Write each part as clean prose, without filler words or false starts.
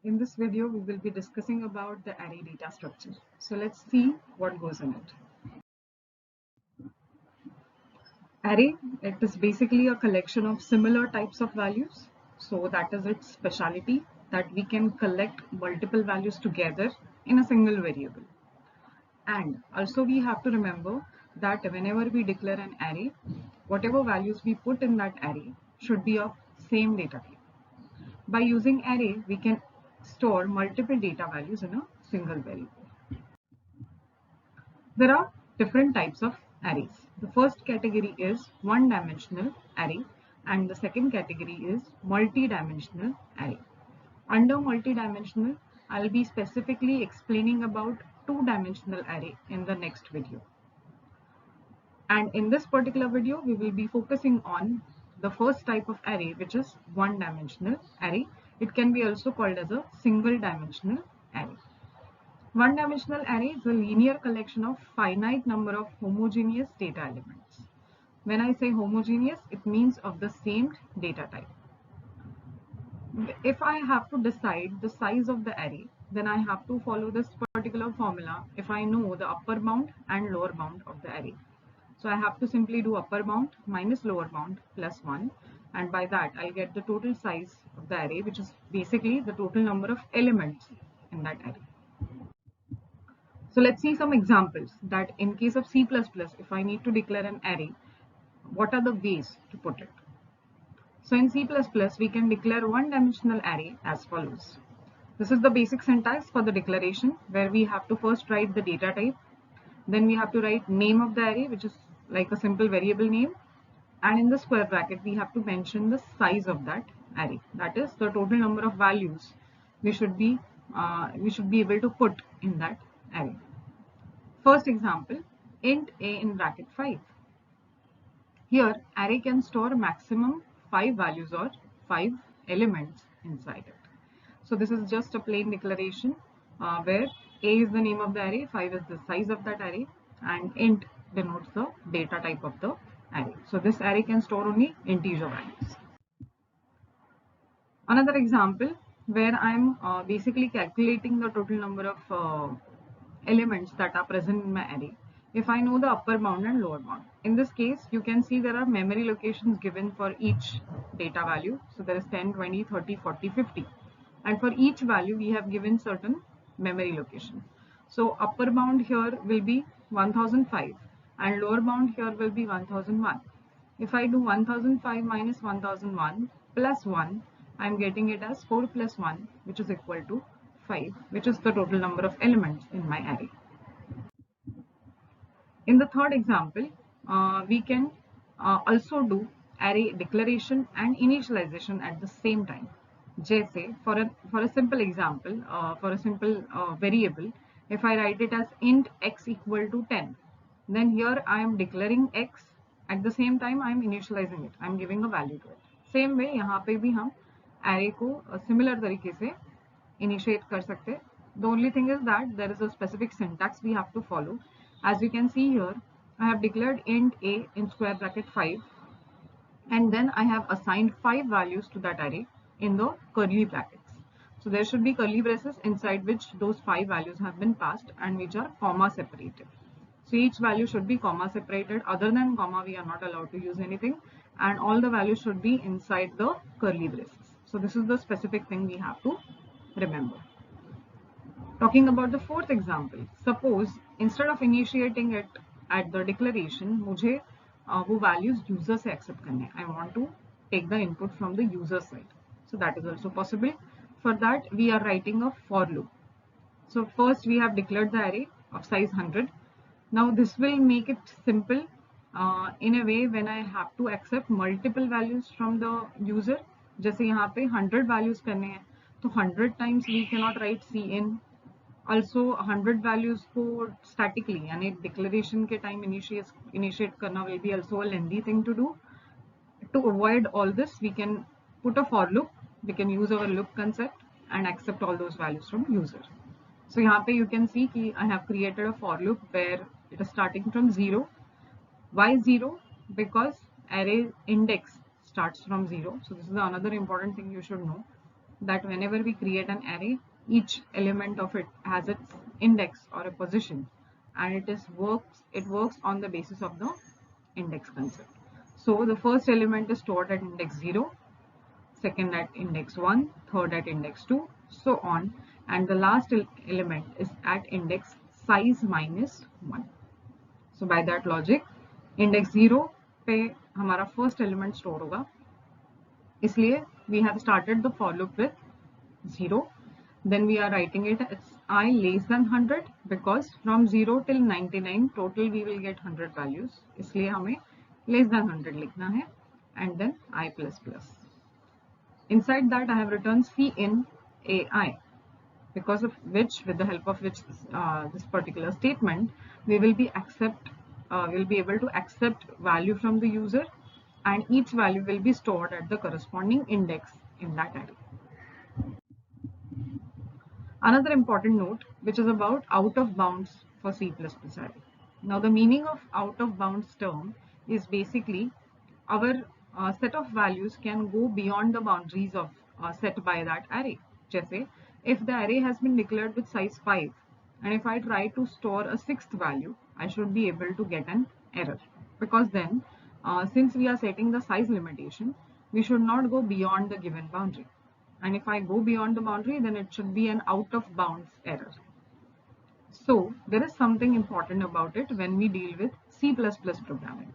In this video, we will be discussing about the array data structure. So let's see what goes in it. Array, it is basically a collection of similar types of values. So that is its speciality, that we can collect multiple values together in a single variable. And also we have to remember that whenever we declare an array, whatever values we put in that array should be of same data type. By using array, we can store multiple data values in a single variable. There are different types of arrays. The first category is one-dimensional array and the second category is multi-dimensional array. Under multi-dimensional, I'll be specifically explaining about two-dimensional array in the next video. And in this particular video, we will be focusing on the first type of array, which is one-dimensional array. It can be also called as a single-dimensional array. One-dimensional array is a linear collection of finite number of homogeneous data elements. When I say homogeneous, it means of the same data type. If I have to decide the size of the array, then I have to follow this particular formula if I know the upper bound and lower bound of the array. So I have to simply do upper bound minus lower bound plus 1, and by that I'll get the total size of the array, which is basically the total number of elements in that array. So let's see some examples that in case of C++, if I need to declare an array, what are the ways to put it? So in C++, we can declare one-dimensional array as follows. This is the basic syntax for the declaration, where we have to first write the data type. Then we have to write name of the array, which is like a simple variable name. And in the square bracket, we have to mention the size of that array. That is the total number of values we should be able to put in that array. First example, int a in bracket 5. Here, array can store maximum 5 values or 5 elements inside it. So this is just a plain declaration where a is the name of the array, 5 is the size of that array, and int denotes the data type of the array. So this array can store only integer values. Another example where I'm basically calculating the total number of elements that are present in my array. If I know the upper bound and lower bound. In this case, you can see there are memory locations given for each data value. So there is 10, 20, 30, 40, 50. And for each value, we have given certain memory location. So upper bound here will be 1005 and lower bound here will be 1001. If I do 1005 minus 1001 plus 1, I am getting it as 4 plus 1, which is equal to 5, which is the total number of elements in my array. In the third example, we can also do array declaration and initialization at the same time. Jaise, for a simple example, for a simple variable, if I write it as int x equal to 10, then here I am declaring x, at the same time I am initializing it, I am giving a value to it. Same way यहाँ पे भी हम array को similar तरीके से initiate कर सकते हैं. The only thing is that there is a specific syntax we have to follow. As you can see here, I have declared int a in square bracket 5, and then I have assigned 5 values to that array in the curly brackets. So there should be curly braces inside which those 5 values have been passed and which are comma separated. So each value should be comma separated. Other than comma, we are not allowed to use anything, and all the values should be inside the curly braces. So this is the specific thing we have to remember. Talking about the fourth example, suppose instead of initiating it at the declaration, मुझे वो values user से accept करने. I want to take the input from the user side. So that is also possible. For that, we are writing a for loop. So first we have declared the array of size 100. Now this will make it simple in a way when I have to accept multiple values from the user. जैसे यहाँ पे 100 values करने हैं, तो 100 times we cannot write cin. Also 100 values को statically यानी declaration के time initiate करना will be also a lengthy thing to do. To avoid all this, we can put a for loop. We can use our loop concept and accept all those values from user. So यहाँ पे you can see कि I have created a for loop where it is starting from 0. Why 0? Because array index starts from 0. So this is another important thing you should know. that whenever we create an array, each element of it has its index or a position, and it works on the basis of the index concept. So the first element is stored at index 0, second at index 1, third at index 2, so on, and the last element is at index size minus 1. So by that logic, index 0 पे हमारा first element store होगा, इसलिए we have started the for loop with 0. Then we are writing it as I less than 100 because from 0 till 99 total we will get 100 values. इसलिए हमें less than 100 लिखना है and then I plus plus. Inside that I have written C in AI, because of which, with the help of which this particular statement, we will be able to accept value from the user, and each value will be stored at the corresponding index in that array. Another important note, which is about out of bounds for C++ array. Now the meaning of out of bounds term is basically our set of values can go beyond the boundaries of set by that array. जैसे if the array has been declared with size 5 and if I try to store a sixth value, I should be able to get an error, because then since we are setting the size limitation, we should not go beyond the given boundary, and if I go beyond the boundary, then it should be an out of bounds error. So there is something important about it when we deal with C++ programming.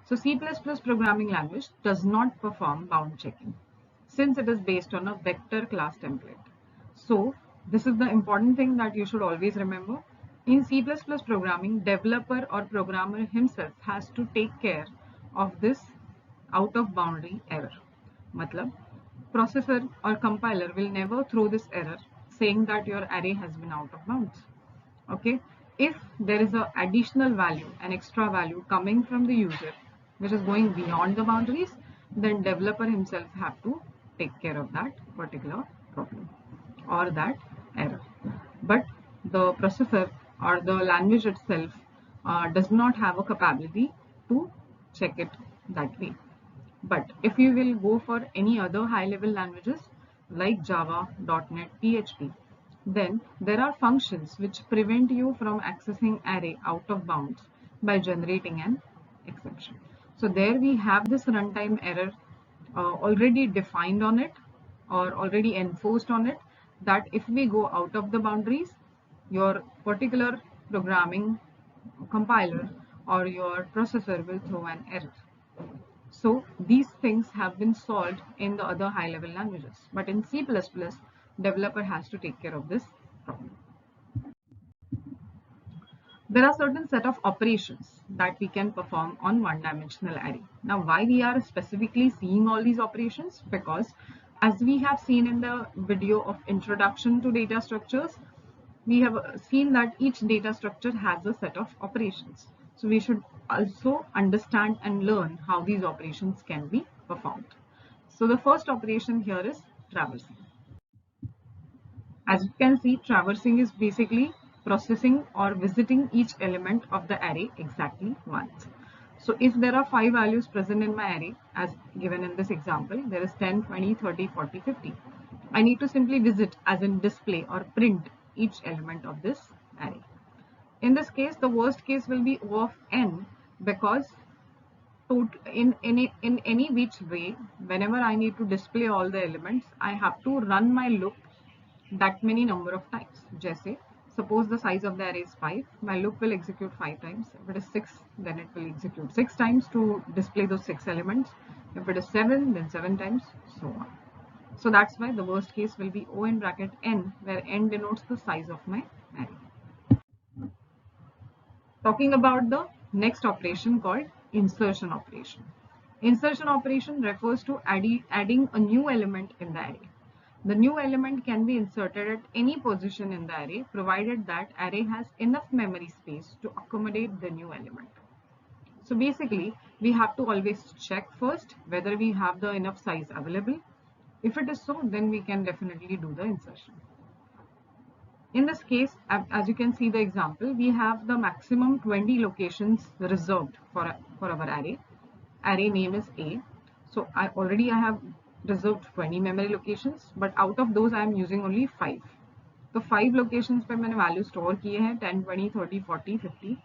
So C++ programming language does not perform bound checking since it is based on a vector class template. So this is the important thing that you should always remember. In C++ programming, developer or programmer himself has to take care of this out of boundary error. Matlab, processor or compiler will never throw this error saying that your array has been out of bounds. Okay, if there is an additional value, an extra value coming from the user which is going beyond the boundaries, then developer himself have to take care of that particular problem or that error. But the processor or the language itself does not have a capability to check it that way. But if you will go for any other high-level languages like Java, .NET, PHP, then there are functions which prevent you from accessing array out of bounds by generating an exception. So there we have this runtime error already defined on it or already enforced on it, that if we go out of the boundaries, your particular programming compiler or your processor will throw an error. So these things have been solved in the other high-level languages, but in C++, developer has to take care of this problem. There are certain set of operations that we can perform on one-dimensional array. Now, why we are specifically seeing all these operations? Because as we have seen in the video of introduction to data structures, we have seen that each data structure has a set of operations. So we should also understand and learn how these operations can be performed. So the first operation here is traversing. As you can see, traversing is basically processing or visiting each element of the array exactly once. So if there are 5 values present in my array, as given in this example, there is 10, 20, 30, 40, 50. I need to simply visit, as in display or print, each element of this array. In this case, the worst case will be O of n, because in any which way, whenever I need to display all the elements, I have to run my loop that many number of times. Jaise, suppose the size of the array is 5, my loop will execute 5 times. If it is 6, then it will execute 6 times to display those 6 elements. If it is 7, then 7 times, so on. So that's why the worst case will be O in bracket n, where n denotes the size of my array. Talking about the next operation called insertion operation. Insertion operation refers to adding a new element in the array. The new element can be inserted at any position in the array, provided that array has enough memory space to accommodate the new element. So basically, we have to always check first whether we have the enough size available. If it is so, then we can definitely do the insertion. In this case, as you can see the example, we have the maximum 20 locations reserved for our array. Array name is A. So I have reserved 20 memory locations, but out of those I am using only 5. तो 5 locations पे मैंने value store किए हैं 10, 20, 30, 40, 50.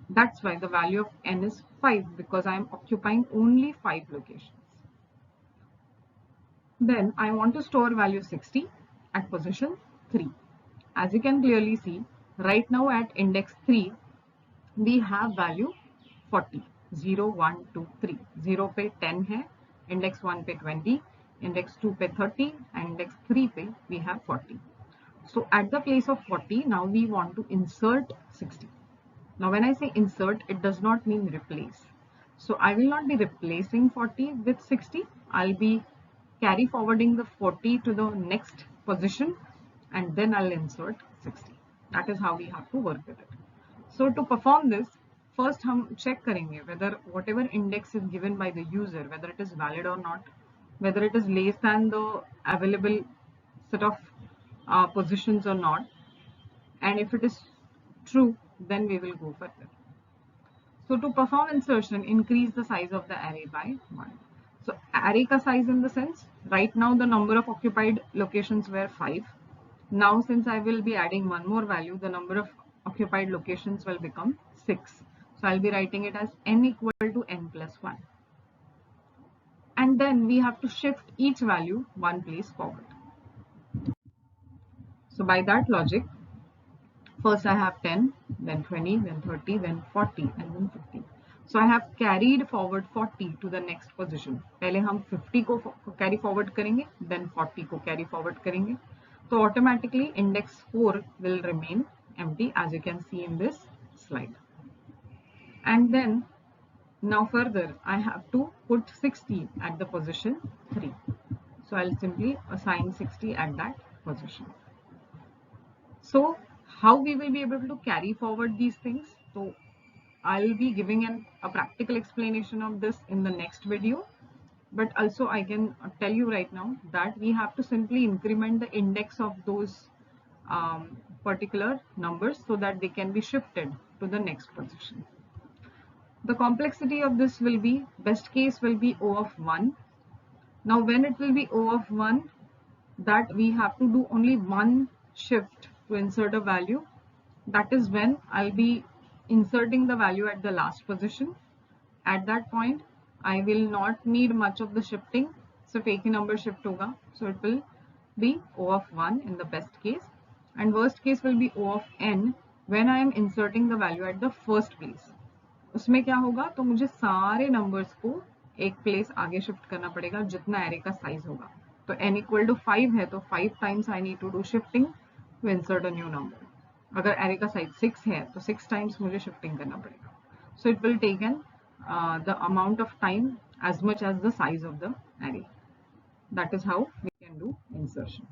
That's why the value of n is 5 because I am occupying only 5 locations. Then I want to store value 60 at position 3. As you can clearly see, right now at index 3, we have value 40. 0, 1, 2, 3. 0 पे 10 है, index 1 पे 20, index 2 पे 30, and index 3 पे we have 40. So at the place of 40, now we want to insert 60. Now when I say insert, it does not mean replace. So I will not be replacing 40 with 60. I'll be carry forwarding the 40 to the next position and then I'll insert 60. That is how we have to work with it. So to perform this, first हम check करेंगे whether whatever index is given by the user, whether it is valid or not, whether it is less than the available set of positions or not, and if it is true, then we will go further. So to perform insertion, increase the size of the array by 1. So array ka size in the sense, right now the number of occupied locations were 5. Now since I will be adding one more value, the number of occupied locations will become 6. So I'll be writing it as n equal to n plus 1. And then we have to shift each value one place forward. So by that logic, first I have 10, then 20, then 30, then 40, and then 50. So I have carried forward 40 to the next position. पहले हम 50 को carry forward करेंगे, then 40 को carry forward करेंगे. So automatically index 4 will remain empty as you can see in this slide. And then now further I have to put 60 at the position 3. So I'll simply assign 60 at that position. So how we will be able to carry forward these things? So I'll be giving a practical explanation of this in the next video, but also I can tell you right now that we have to simply increment the index of those particular numbers so that they can be shifted to the next position. The complexity of this will be, best case will be O of 1. Now when it will be O of 1, that we have to do only one shift to insert a value. That is when I'll be inserting the value at the last position. At that point, I will not need much of the shifting. So एक ही number shift होगा. So it will be O of 1 in the best case. And worst case will be O of n when I am inserting the value at the first place. उसमें क्या होगा, तो मुझे सारे numbers को एक place आगे shift करना पड़ेगा जितना array का size होगा. तो n equal to 5 है तो 5 times I need to do shifting to insert a new number. अगर array का size 6 है तो 6 times मुझे shifting करना पड़ेगा. So it will take the amount of time as much as the size of the array. That is how we can do insertion.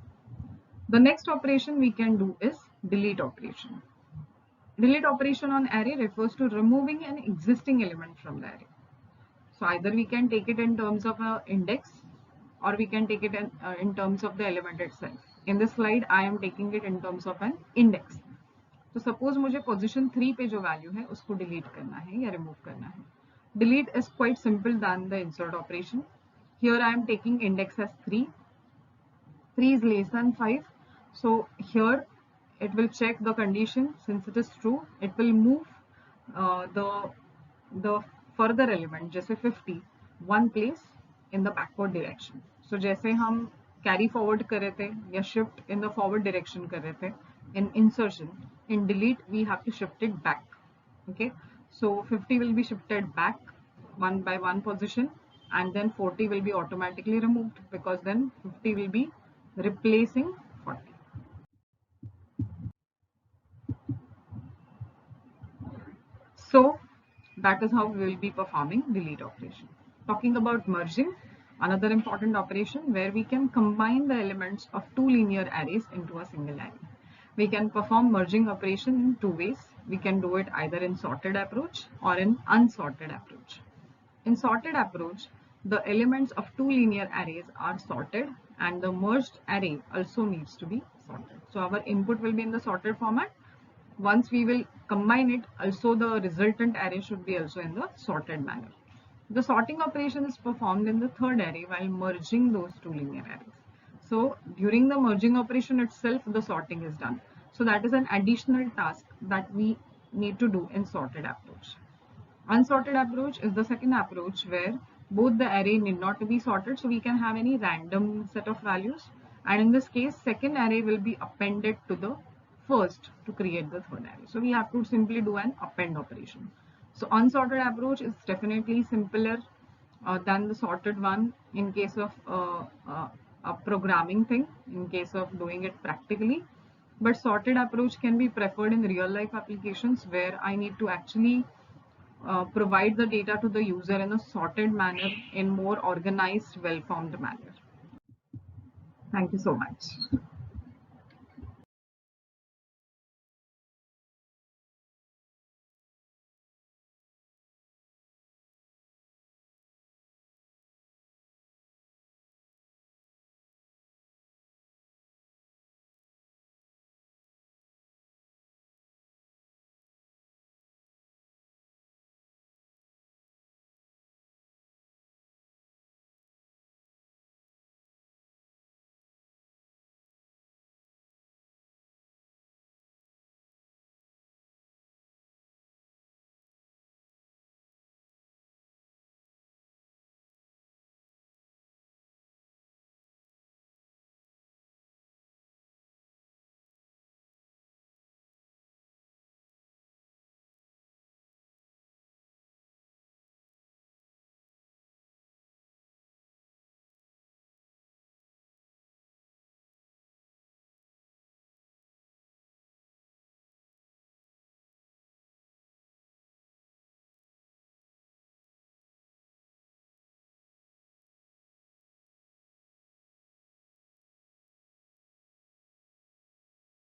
The next operation we can do is delete operation. Delete operation on array refers to removing an existing element from the array. So either we can take it in terms of an index or we can take it in terms of the element itself. In this slide, I am taking it in terms of an index. तो suppose मुझे position 3 पे जो value है उसको delete करना है या remove करना है. Delete is quite simple than the insert operation. Here I am taking index as 3. 3 is less than 5. So here it will check the condition. Since it is true, it will move the further element जैसे 50 one place in the backward direction. So जैसे हम carry forward कर रहे थे या shift in the forward direction कर रहे थे in insertion, in delete we have to shift it back. Okay, so 50 will be shifted back one by one position and then 40 will be automatically removed because then 50 will be replacing 40. So that is how we will be performing delete operation. Talking about merging, another important operation where we can combine the elements of two linear arrays into a single array. We can perform merging operation in two ways. We can do it either in sorted approach or in unsorted approach. In sorted approach, the elements of two linear arrays are sorted and the merged array also needs to be sorted. So our input will be in the sorted format. Once we will combine it, also the resultant array should be also in the sorted manner. The sorting operation is performed in the third array while merging those two linear arrays. So during the merging operation itself, the sorting is done. So that is an additional task that we need to do in sorted approach. Unsorted approach is the second approach where both the array need not to be sorted, so we can have any random set of values, and in this case second array will be appended to the first to create the third array. So we have to simply do an append operation. So unsorted approach is definitely simpler than the sorted one in case of a programming thing, in case of doing it practically. But sorted approach can be preferred in real life applications where I need to actually provide the data to the user in a sorted manner, in more organized, well-formed manner. Thank you so much.